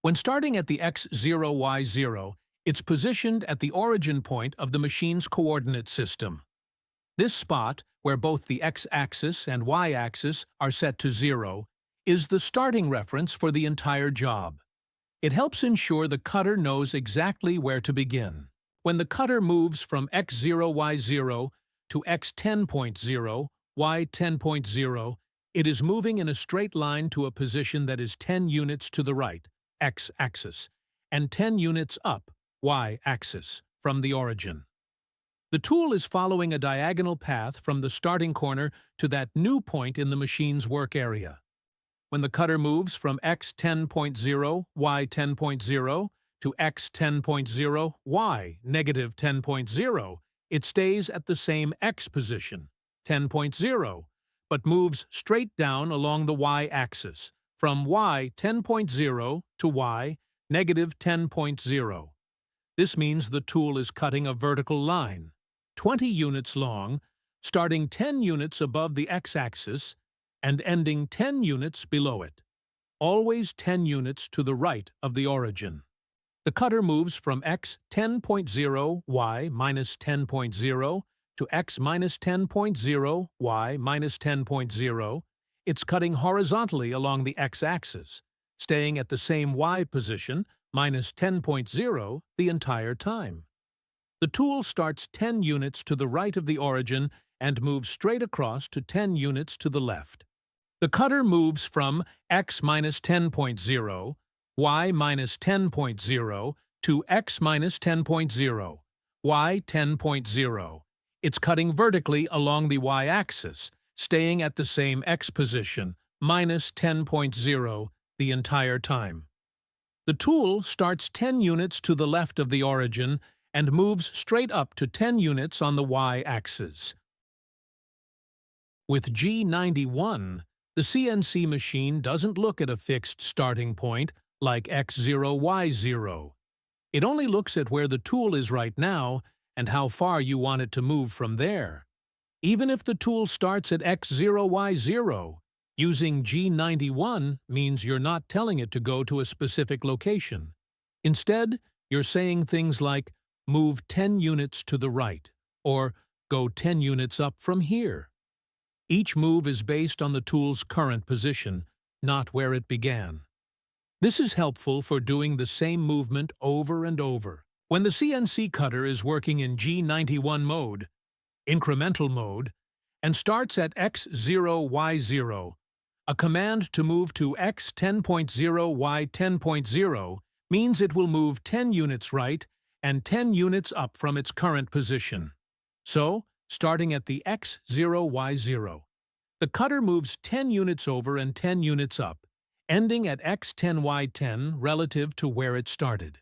When starting at the x0, y0, it's positioned at the origin point of the machine's coordinate system. This spot, where both the x-axis and y-axis are set to 0, is the starting reference for the entire job. It helps ensure the cutter knows exactly where to begin. When the cutter moves from x0, y0 to x10.0, y10.0, it is moving in a straight line to a position that is 10 units to the right, x-axis, and 10 units up, y-axis, from the origin. The tool is following a diagonal path from the starting corner to that new point in the machine's work area. When the cutter moves from x10.0, y10.0 to x10.0, y-10.0, it stays at the same x position, 10.0, but moves straight down along the y-axis, from y10.0 to y-10.0. This means the tool is cutting a vertical line, 20 units long, starting 10 units above the x-axis and ending 10 units below it, always 10 units to the right of the origin. The cutter moves from x10.0, y-10.0 to x-10.0, y-10.0. It's cutting horizontally along the x-axis, staying at the same y position, -10.0, the entire time. The tool starts 10 units to the right of the origin and moves straight across to 10 units to the left. The cutter moves from x-10.0, y-10.0 to x-10.0, y-10.0. It's cutting vertically along the y-axis, staying at the same x position, -10.0, the entire time. The tool starts 10 units to the left of the origin and moves straight up to 10 units on the y-axis. With G91, the CNC machine doesn't look at a fixed starting point like x0, y0. It only looks at where the tool is right now and how far you want it to move from there. Even if the tool starts at x0, y0, using G91 means you're not telling it to go to a specific location. Instead, you're saying things like, move 10 units to the right, or go 10 units up from here. Each move is based on the tool's current position, not where it began. This is helpful for doing the same movement over and over. When the CNC cutter is working in G91 mode, incremental mode, and starts at x0, y0, a command to move to x10.0, y10.0 means it will move 10 units right and 10 units up from its current position. So, starting at the x0, y0, the cutter moves 10 units over and 10 units up, ending at x10, y10 relative to where it started.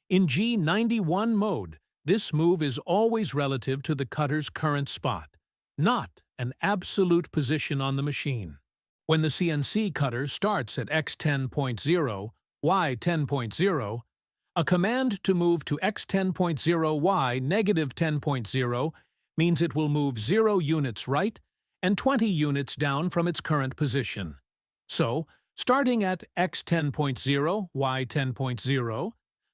In G91 mode, this move is always relative to the cutter's current spot, not an absolute position on the machine. When the CNC cutter starts at x10.0, y10.0, a command to move to x10.0, y-10.0 means it will move 0 units right and 20 units down from its current position. So, starting at x10.0, y10.0,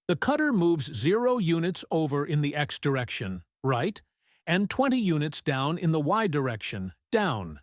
the cutter moves 0 units over in the x direction, right, and 20 units down in the y direction, down.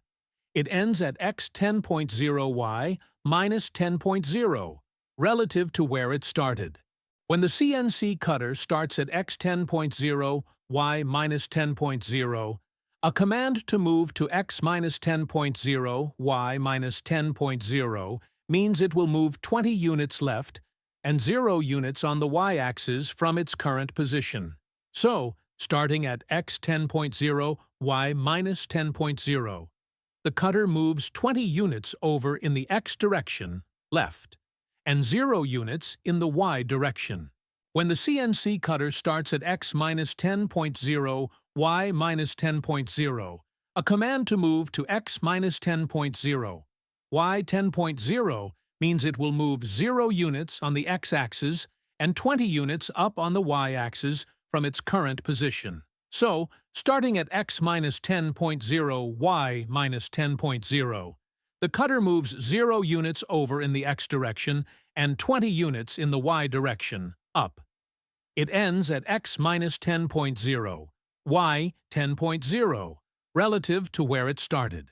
It ends at x10.0, y -10.0, relative to where it started. When the CNC cutter starts at x10.0, y-10.0, a command to move to x-10.0, y-10.0 means it will move 20 units left and 0 units on the y-axis from its current position. So, starting at x10.0, y-10.0, the cutter moves 20 units over in the x direction, left, and 0 units in the y direction. When the CNC cutter starts at x-10.0, y-10.0, a command to move to x-10.0, y-10.0 means it will move 0 units on the x-axis and 20 units up on the y-axis from its current position. So, starting at x-10.0, y-10.0, The cutter moves 0 units over in the x direction and 20 units in the y direction, up. It ends at x minus 10.0, y 10.0, relative to where it started.